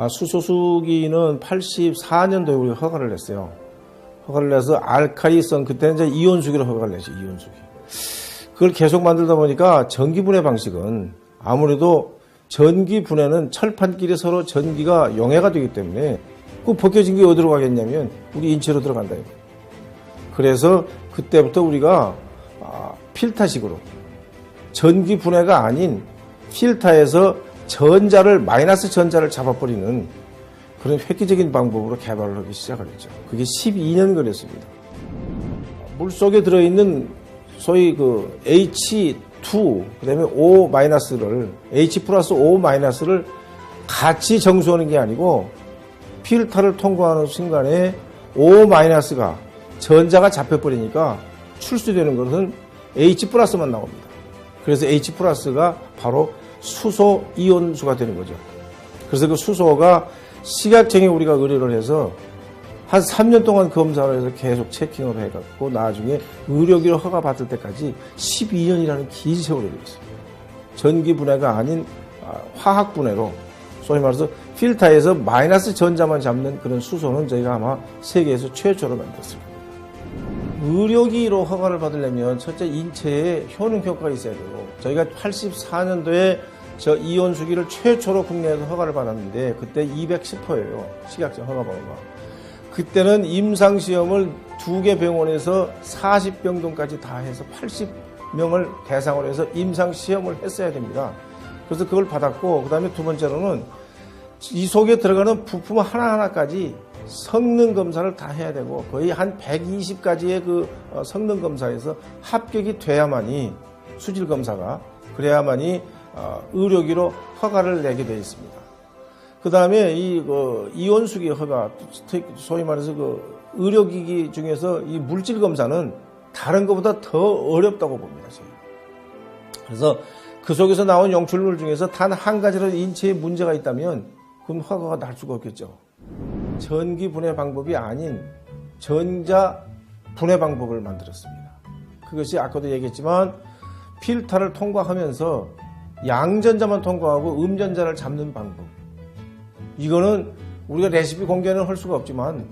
수소수기는 84년도에 우리가 허가를 냈어요. 허가를 내서 알칼리성, 그때는 이제 이온수기로 허가를 냈죠, 이온수기. 그걸 계속 만들다 보니까 전기분해 방식은 아무래도 전기분해는 철판끼리 서로 전기가 용해가 되기 때문에 그 벗겨진 게 어디로 가겠냐면 우리 인체로 들어간다. 그래서 그때부터 우리가 필터식으로 전기분해가 아닌 필터에서 마이너스 전자를 잡아버리는 그런 획기적인 방법으로 개발을 하기 시작을 했죠. 그게 12년 걸렸습니다. 물속에 들어있는 소위 그 H2, 그 다음에 O-를, H 플러스 O-를 같이 정수하는 게 아니고 필터를 통과하는 순간에 O-가 전자가 잡혀버리니까 출수되는 것은 H 플러스만 나옵니다. 그래서 H 플러스가 바로 수소 이온수가 되는 거죠. 그래서 그 수소가 식약청에 우리가 의뢰를 해서 한 3년 동안 검사를 해서 계속 체킹을 해갖고 나중에 의료기로 허가받을 때까지 12년이라는 긴 세월이 걸렸어요. 전기분해가 아닌 화학분해로 소위 말해서 필터에서 마이너스 전자만 잡는 그런 수소는 저희가 아마 세계에서 최초로 만들었습니다. 의료기로 허가를 받으려면 첫째 인체에 효능효과가 있어야 되고 저희가 84년도에 저 이온수기를 최초로 국내에서 허가를 받았는데 그때 210호예요. 식약청 허가번호가. 그때는 임상시험을 2개 병원에서 40병동까지 다 해서 80명을 대상으로 해서 임상시험을 했어야 됩니다. 그래서 그걸 받았고 그 다음에 두 번째로는 이 속에 들어가는 부품 하나하나까지 성능 검사를 다 해야 되고 거의 한 120가지의 그 성능 검사에서 합격이 돼야만이 수질 검사가 그래야만이 의료기로 허가를 내게 되어 있습니다. 그 다음에 이온수기 허가, 소위 말해서 그 의료기기 중에서 이 물질 검사는 다른 것보다 더 어렵다고 봅니다. 그래서 그 속에서 나온 용출물 중에서 단 한 가지라도 인체에 문제가 있다면 그럼 허가가 날 수가 없겠죠. 전기 분해 방법이 아닌 전자 분해 방법을 만들었습니다. 그것이 아까도 얘기했지만 필터를 통과하면서 양전자만 통과하고 음전자를 잡는 방법. 이거는 우리가 레시피 공개는 할 수가 없지만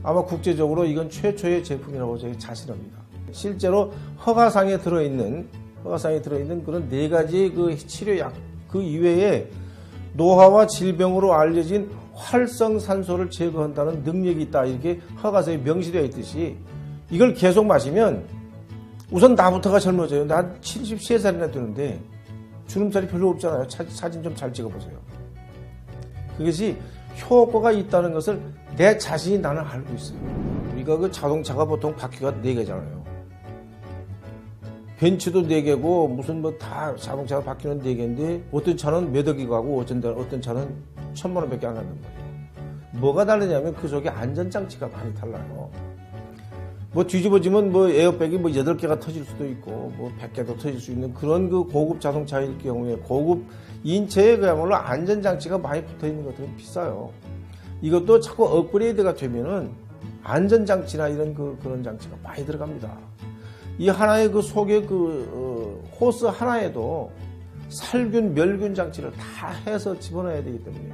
아마 국제적으로 이건 최초의 제품이라고 저희 자신합니다. 실제로 허가상에 들어있는 그런 4가지 그 치료약 그 이외에 노화와 질병으로 알려진 활성산소를 제거한다는 능력이 있다. 이렇게 허가서에 명시되어 있듯이 이걸 계속 마시면 우선 나부터가 젊어져요. 난 73살이나 되는데 주름살이 별로 없잖아요. 사진 좀 잘 찍어보세요. 그것이 효과가 있다는 것을 내 자신이 나는 알고 있어요. 우리가 그 자동차가 보통 바퀴가 4개잖아요. 벤츠도 4개고 무슨 뭐 다 자동차가 바퀴는 4개인데 어떤 차는 몇 억이 가고 어떤 차는 1,000만 원밖에 안 간단 말이에요. 뭐가 다르냐면 그 속에 안전장치가 많이 달라요. 뭐 뒤집어지면 뭐 에어백이 뭐 8개가 터질 수도 있고 뭐 100개도 터질 수 있는 그런 그 고급 자동차일 경우에 고급 인체에 그야말로 안전장치가 많이 붙어 있는 것들은 비싸요. 이것도 자꾸 업그레이드가 되면은 안전장치나 이런 그런 장치가 많이 들어갑니다. 이 하나의 그 속에 호스 하나에도 살균, 멸균 장치를 다 해서 집어넣어야 되기 때문에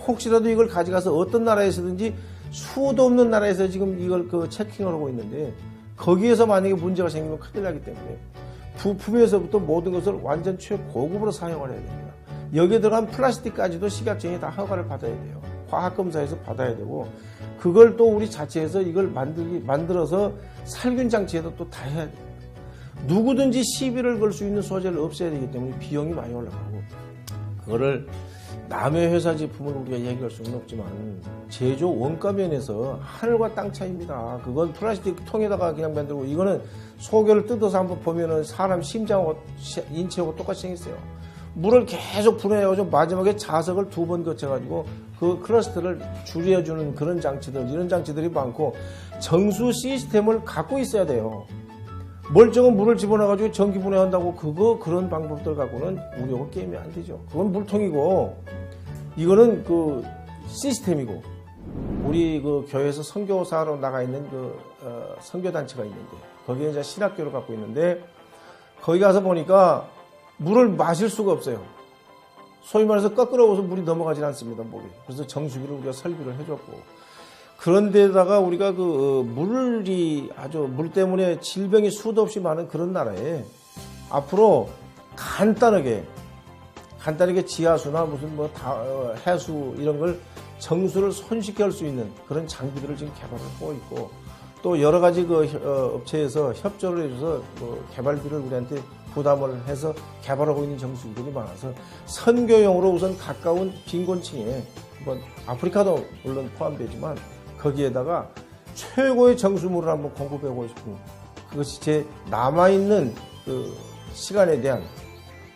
혹시라도 이걸 가져가서 어떤 나라에서든지 수도 없는 나라에서 지금 이걸 체킹을 하고 있는데 거기에서 만약에 문제가 생기면 큰일 나기 때문에 부품에서부터 모든 것을 완전 최고급으로 사용을 해야 됩니다. 여기에 들어간 플라스틱까지도 식약청이 다 허가를 받아야 돼요. 화학검사에서 받아야 되고 그걸 또 우리 자체에서 이걸 만들어서 살균 장치에도 또 다 해야 돼요. 누구든지 시비를 걸 수 있는 소재를 없애야 되기 때문에 비용이 많이 올라가고 그거를 남의 회사 제품을 우리가 얘기할 수는 없지만 제조 원가 면에서 하늘과 땅 차이입니다. 그건 플라스틱 통에다가 그냥 만들고 이거는 소결을 뜯어서 한번 보면은 사람 심장하고 인체하고 똑같이 생겼어요. 물을 계속 분해해가지고 마지막에 자석을 2번 거쳐가지고 그 클러스터를 줄여주는 그런 장치들, 이런 장치들이 많고 정수 시스템을 갖고 있어야 돼요. 멀쩡한 물을 집어넣어가지고 전기 분해한다고 그런 방법들 갖고는 우리하고 게임이 안 되죠. 그건 물통이고 이거는 그 시스템이고 우리 그 교회에서 선교사로 나가 있는 선교단체가 있는데 거기에 이제 신학교를 갖고 있는데 거기 가서 보니까 물을 마실 수가 없어요. 소위 말해서 거꾸로워서 물이 넘어가지 않습니다, 물이. 그래서 정수기를 우리가 설비를 해줬고. 그런데다가 우리가 물이 물 때문에 질병이 수도 없이 많은 그런 나라에 앞으로 간단하게 지하수나 무슨 해수 이런 걸 정수를 손쉽게 할 수 있는 그런 장비들을 지금 개발을 하고 있고, 또 여러 가지 업체에서 협조를 해줘서 개발비를 우리한테 부담을 해서 개발하고 있는 정수기들이 많아서 선교용으로 우선 가까운 빈곤층에, 아프리카도 물론 포함되지만 거기에다가 최고의 정수물을 한번 공급하고 싶은, 그것이 제 남아있는 시간에 대한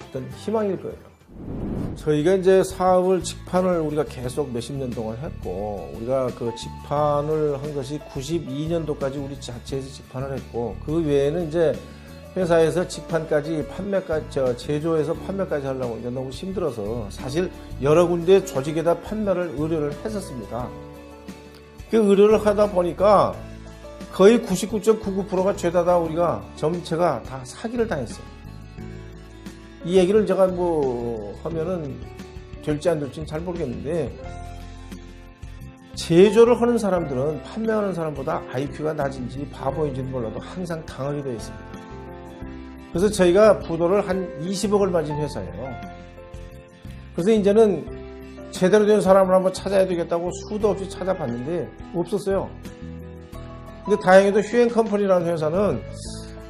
어떤 희망일 거예요. 저희가 이제 사업을 직판을 우리가 계속 몇십 년 동안 했고, 우리가 그 직판을 한 것이 92년도까지 우리 자체에서 직판을 했고, 그 외에는 이제 회사에서 직판까지 제조해서 판매까지 하려고 이제 너무 힘들어서 사실 여러 군데 조직에다 의뢰를 했었습니다. 그 의뢰를 하다 보니까 거의 99.99%가 죄다 다 우리가 전체가 다 사기를 당했어요. 이 얘기를 제가 하면은 될지 안 될지는 잘 모르겠는데, 제조를 하는 사람들은 판매하는 사람보다 IQ가 낮은지 바보인지는 몰라도 항상 당하게 되어 있습니다. 그래서 저희가 부도를 한 20억을 맞은 회사예요. 그래서 이제는 제대로 된 사람을 한번 찾아야 되겠다고 수도 없이 찾아봤는데 없었어요. 근데 다행히도 휴앤컴퍼니라는 회사는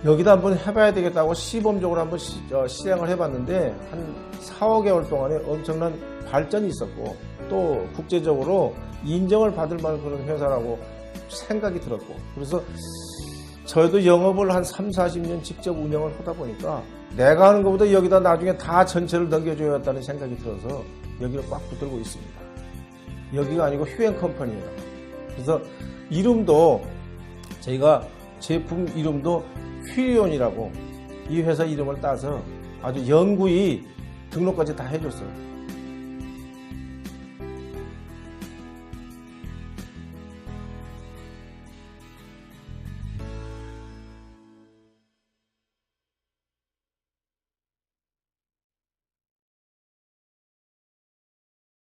여기다 한번 해봐야 되겠다고 시범적으로 한번 시행을 해봤는데 한 4, 5개월 동안에 엄청난 발전이 있었고, 또 국제적으로 인정을 받을 만한 그런 회사라고 생각이 들었고, 그래서 저희도 영업을 한 3, 40년 직접 운영을 하다 보니까 내가 하는 것보다 여기다 나중에 다 전체를 넘겨줘야겠다는 생각이 들어서 여기를 꽉 붙들고 있습니다. 여기가 아니고 휴앤컴퍼니예요. 그래서 이름도 저희가 제품 이름도 휘리온이라고 이 회사 이름을 따서 아주 영구히 등록까지 다 해줬어요.